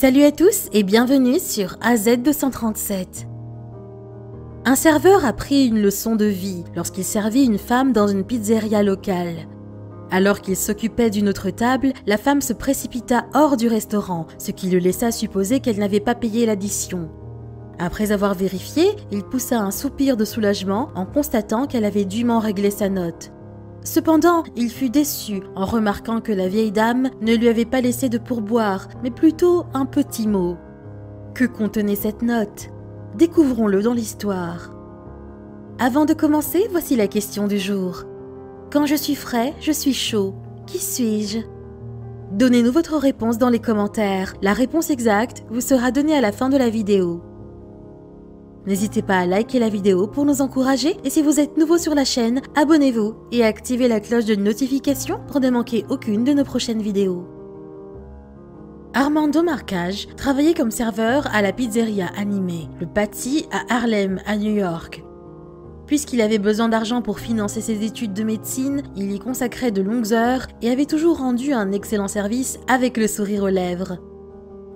Salut à tous et bienvenue sur AZ237. Un serveur a pris une leçon de vie lorsqu'il servit une femme dans une pizzeria locale. Alors qu'il s'occupait d'une autre table, la femme se précipita hors du restaurant, ce qui le laissa supposer qu'elle n'avait pas payé l'addition. Après avoir vérifié, il poussa un soupir de soulagement en constatant qu'elle avait dûment réglé sa note. Cependant, il fut déçu en remarquant que la vieille dame ne lui avait pas laissé de pourboire, mais plutôt un petit mot. Que contenait cette note? Découvrons-le dans l'histoire. Avant de commencer, voici la question du jour. Quand je suis frais, je suis chaud. Qui suis-je? Donnez-nous votre réponse dans les commentaires. La réponse exacte vous sera donnée à la fin de la vidéo. N'hésitez pas à liker la vidéo pour nous encourager et si vous êtes nouveau sur la chaîne, abonnez-vous et activez la cloche de notification pour ne manquer aucune de nos prochaines vidéos. Armando Marcage travaillait comme serveur à la pizzeria animée, le Patty à Harlem, à New York. Puisqu'il avait besoin d'argent pour financer ses études de médecine, il y consacrait de longues heures et avait toujours rendu un excellent service avec le sourire aux lèvres.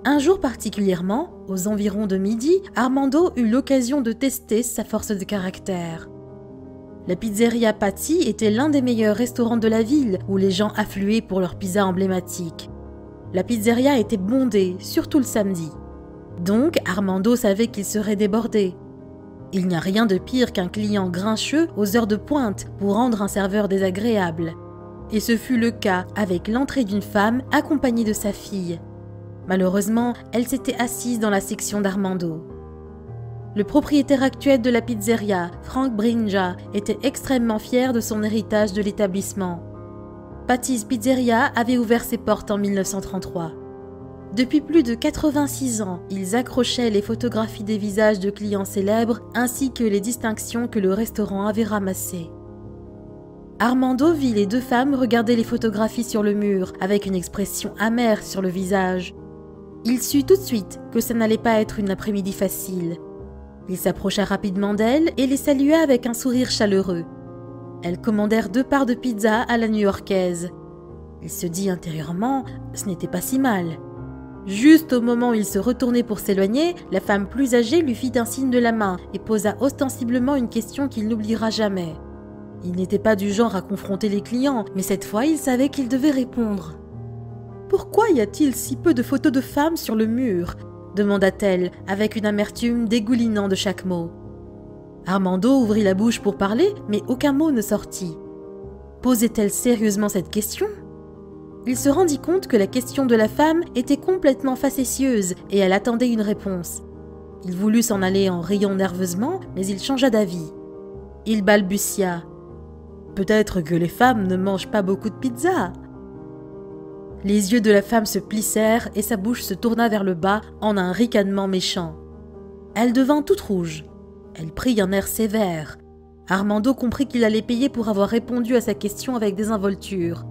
Un jour particulièrement, aux environs de midi, Armando eut l'occasion de tester sa force de caractère. La pizzeria Patty était l'un des meilleurs restaurants de la ville où les gens affluaient pour leur pizza emblématique. La pizzeria était bondée, surtout le samedi. Donc Armando savait qu'il serait débordé. Il n'y a rien de pire qu'un client grincheux aux heures de pointe pour rendre un serveur désagréable. Et ce fut le cas avec l'entrée d'une femme accompagnée de sa fille. Malheureusement, elle s'était assise dans la section d'Armando. Le propriétaire actuel de la pizzeria, Frank Brinja, était extrêmement fier de son héritage de l'établissement. Patty's Pizzeria avait ouvert ses portes en 1933. Depuis plus de 86 ans, ils accrochaient les photographies des visages de clients célèbres ainsi que les distinctions que le restaurant avait ramassées. Armando vit les deux femmes regarder les photographies sur le mur avec une expression amère sur le visage. Il sut tout de suite que ça n'allait pas être une après-midi facile. Il s'approcha rapidement d'elles et les salua avec un sourire chaleureux. Elles commandèrent 2 parts de pizza à la new-yorkaise. Il se dit intérieurement, ce n'était pas si mal. Juste au moment où il se retournait pour s'éloigner, la femme plus âgée lui fit un signe de la main et posa ostensiblement une question qu'il n'oubliera jamais. Il n'était pas du genre à confronter les clients, mais cette fois il savait qu'il devait répondre. « Pourquoi y a-t-il si peu de photos de femmes sur le mur ?» demanda-t-elle, avec une amertume dégoulinant de chaque mot. Armando ouvrit la bouche pour parler, mais aucun mot ne sortit. Posait-elle sérieusement cette question? Il se rendit compte que la question de la femme était complètement facétieuse et elle attendait une réponse. Il voulut s'en aller en riant nerveusement, mais il changea d'avis. Il balbutia. « Peut-être que les femmes ne mangent pas beaucoup de pizza ?» Les yeux de la femme se plissèrent et sa bouche se tourna vers le bas en un ricanement méchant. Elle devint toute rouge. Elle prit un air sévère. Armando comprit qu'il allait payer pour avoir répondu à sa question avec désinvolture.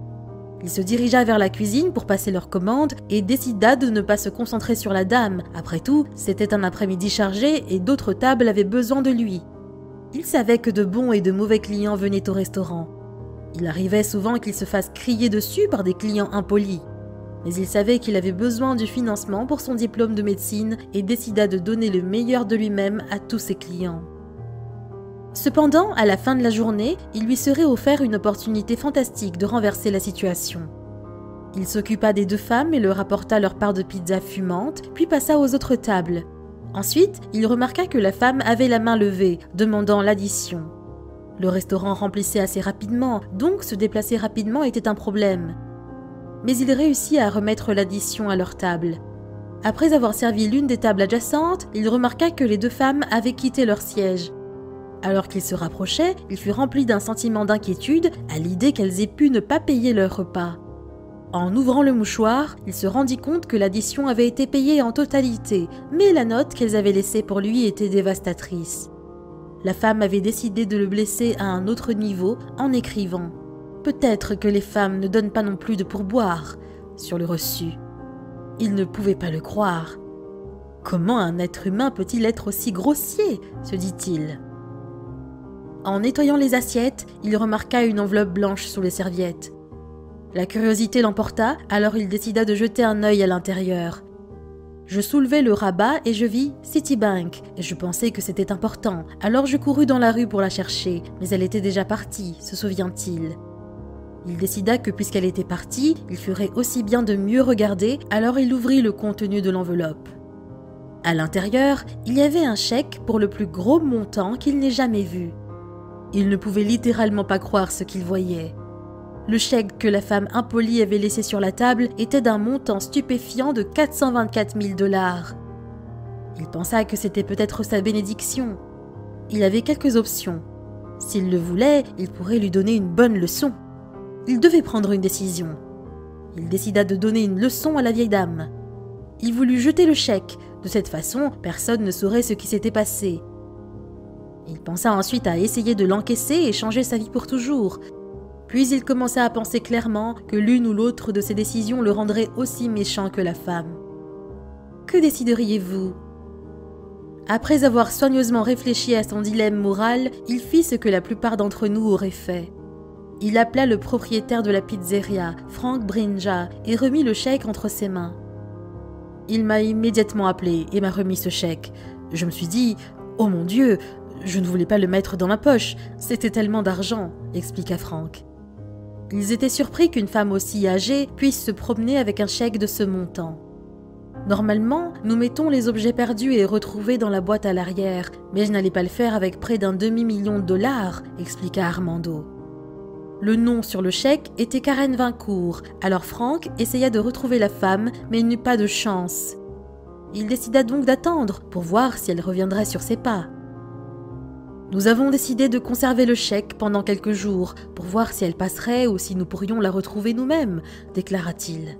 Il se dirigea vers la cuisine pour passer leur commande et décida de ne pas se concentrer sur la dame. Après tout, c'était un après-midi chargé et d'autres tables avaient besoin de lui. Il savait que de bons et de mauvais clients venaient au restaurant. Il arrivait souvent qu'il se fasse crier dessus par des clients impolis. Mais il savait qu'il avait besoin du financement pour son diplôme de médecine et décida de donner le meilleur de lui-même à tous ses clients. Cependant, à la fin de la journée, il lui serait offert une opportunité fantastique de renverser la situation. Il s'occupa des 2 femmes et leur apporta leur part de pizza fumante, puis passa aux autres tables. Ensuite, il remarqua que la femme avait la main levée, demandant l'addition. Le restaurant remplissait assez rapidement, donc se déplacer rapidement était un problème. Mais il réussit à remettre l'addition à leur table. Après avoir servi l'une des tables adjacentes, il remarqua que les 2 femmes avaient quitté leur siège. Alors qu'il se rapprochait, il fut rempli d'un sentiment d'inquiétude à l'idée qu'elles aient pu ne pas payer leur repas. En ouvrant le mouchoir, il se rendit compte que l'addition avait été payée en totalité, mais la note qu'elles avaient laissée pour lui était dévastatrice. La femme avait décidé de le blesser à un autre niveau en écrivant « Peut-être que les femmes ne donnent pas non plus de pourboire » sur le reçu. Il ne pouvait pas le croire. Comment un être humain peut-il être aussi grossier, se dit-il. En nettoyant les assiettes, il remarqua une enveloppe blanche sous les serviettes. La curiosité l'emporta, alors il décida de jeter un œil à l'intérieur. Je soulevai le rabat et je vis Citibank, et je pensais que c'était important. Alors je courus dans la rue pour la chercher, mais elle était déjà partie, se souvient-il. Il décida que puisqu'elle était partie, il ferait aussi bien de mieux regarder, alors il ouvrit le contenu de l'enveloppe. À l'intérieur, il y avait un chèque pour le plus gros montant qu'il n'ait jamais vu. Il ne pouvait littéralement pas croire ce qu'il voyait. Le chèque que la femme impolie avait laissé sur la table était d'un montant stupéfiant de 424 000 $. Il pensa que c'était peut-être sa bénédiction. Il avait quelques options. S'il le voulait, il pourrait lui donner une bonne leçon. Il devait prendre une décision. Il décida de donner une leçon à la vieille dame. Il voulut jeter le chèque. De cette façon, personne ne saurait ce qui s'était passé. Il pensa ensuite à essayer de l'encaisser et changer sa vie pour toujours. Puis il commença à penser clairement que l'une ou l'autre de ses décisions le rendrait aussi méchant que la femme. Que décideriez-vous ? Après avoir soigneusement réfléchi à son dilemme moral, il fit ce que la plupart d'entre nous auraient fait. Il appela le propriétaire de la pizzeria, Frank Brinja, et remit le chèque entre ses mains. Il m'a immédiatement appelé et m'a remis ce chèque. Je me suis dit « Oh mon Dieu, je ne voulais pas le mettre dans ma poche, c'était tellement d'argent », expliqua Frank. Ils étaient surpris qu'une femme aussi âgée puisse se promener avec un chèque de ce montant. Normalement, nous mettons les objets perdus et retrouvés dans la boîte à l'arrière, mais je n'allais pas le faire avec près d'un demi-million de $, expliqua Armando. Le nom sur le chèque était Karen Vincourt, alors Frank essaya de retrouver la femme, mais il n'eut pas de chance. Il décida donc d'attendre pour voir si elle reviendrait sur ses pas. Nous avons décidé de conserver le chèque pendant quelques jours pour voir si elle passerait ou si nous pourrions la retrouver nous-mêmes, déclara-t-il.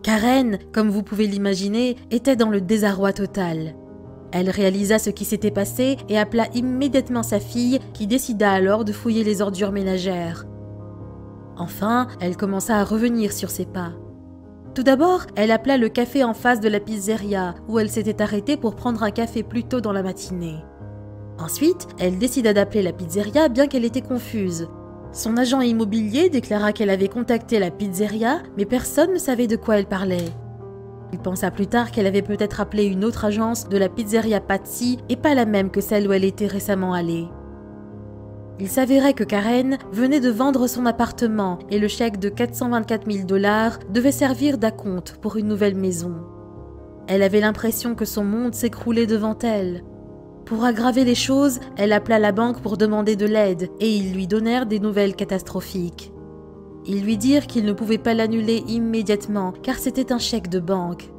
Karen, comme vous pouvez l'imaginer, était dans le désarroi total. Elle réalisa ce qui s'était passé et appela immédiatement sa fille qui décida alors de fouiller les ordures ménagères. Enfin, elle commença à revenir sur ses pas. Tout d'abord, elle appela le café en face de la pizzeria où elle s'était arrêtée pour prendre un café plus tôt dans la matinée. Ensuite, elle décida d'appeler la pizzeria bien qu'elle était confuse. Son agent immobilier déclara qu'elle avait contacté la pizzeria, mais personne ne savait de quoi elle parlait. Il pensa plus tard qu'elle avait peut-être appelé une autre agence de la pizzeria Patsy et pas la même que celle où elle était récemment allée. Il s'avérait que Karen venait de vendre son appartement et le chèque de 424 000 $ devait servir d'acompte pour une nouvelle maison. Elle avait l'impression que son monde s'écroulait devant elle. Pour aggraver les choses, elle appela la banque pour demander de l'aide et ils lui donnèrent des nouvelles catastrophiques. Ils lui dirent qu'ils ne pouvaient pas l'annuler immédiatement car c'était un chèque de banque.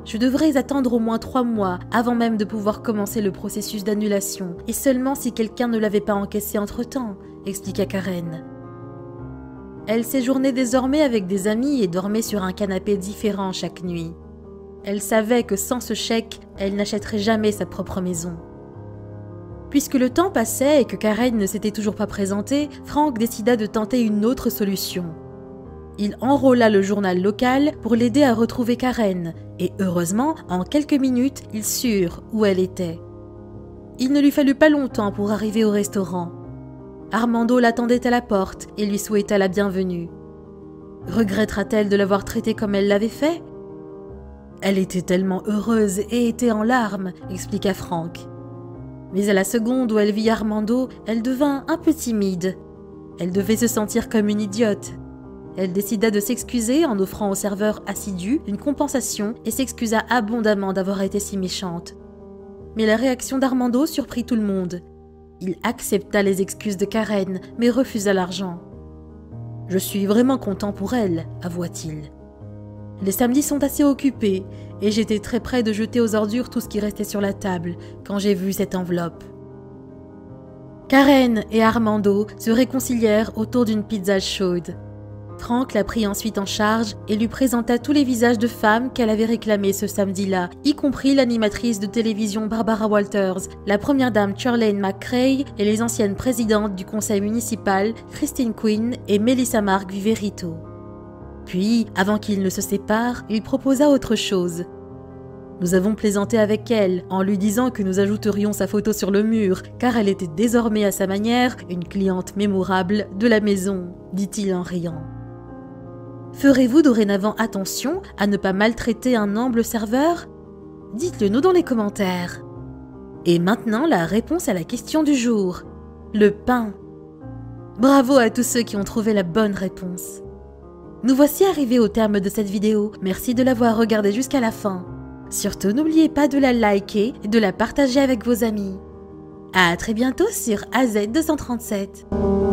Je devrais attendre au moins 3 mois avant même de pouvoir commencer le processus d'annulation et seulement si quelqu'un ne l'avait pas encaissé entre-temps, expliqua Karen. Elle séjournait désormais avec des amis et dormait sur un canapé différent chaque nuit. Elle savait que sans ce chèque, elle n'achèterait jamais sa propre maison. Puisque le temps passait et que Karen ne s'était toujours pas présentée, Frank décida de tenter une autre solution. Il enrôla le journal local pour l'aider à retrouver Karen, et heureusement, en quelques minutes, ils surent où elle était. Il ne lui fallut pas longtemps pour arriver au restaurant. Armando l'attendait à la porte et lui souhaita la bienvenue. Regrettera-t-elle de l'avoir traité comme elle l'avait fait ? Elle était tellement heureuse et était en larmes, expliqua Frank. Mais à la seconde où elle vit Armando, elle devint un peu timide. Elle devait se sentir comme une idiote. Elle décida de s'excuser en offrant au serveur assidu une compensation et s'excusa abondamment d'avoir été si méchante. Mais la réaction d'Armando surprit tout le monde. Il accepta les excuses de Karen, mais refusa l'argent. « Je suis vraiment content pour elle », avoua-t-il. Les samedis sont assez occupés et j'étais très près de jeter aux ordures tout ce qui restait sur la table quand j'ai vu cette enveloppe. Karen et Armando se réconcilièrent autour d'une pizza chaude. Frank la prit ensuite en charge et lui présenta tous les visages de femmes qu'elle avait réclamés ce samedi-là, y compris l'animatrice de télévision Barbara Walters, la première dame Charlene McCray et les anciennes présidentes du conseil municipal Christine Quinn et Melissa Mark Viverito. Puis, avant qu'ils ne se séparent, il proposa autre chose. Nous avons plaisanté avec elle en lui disant que nous ajouterions sa photo sur le mur, car elle était désormais à sa manière une cliente mémorable de la maison, dit-il en riant. Ferez-vous dorénavant attention à ne pas maltraiter un humble serveur? Dites-le nous dans les commentaires. Et maintenant, la réponse à la question du jour. Le pain. Bravo à tous ceux qui ont trouvé la bonne réponse. Nous voici arrivés au terme de cette vidéo. Merci de l'avoir regardée jusqu'à la fin. Surtout, n'oubliez pas de la liker et de la partager avec vos amis. À très bientôt sur AZ237.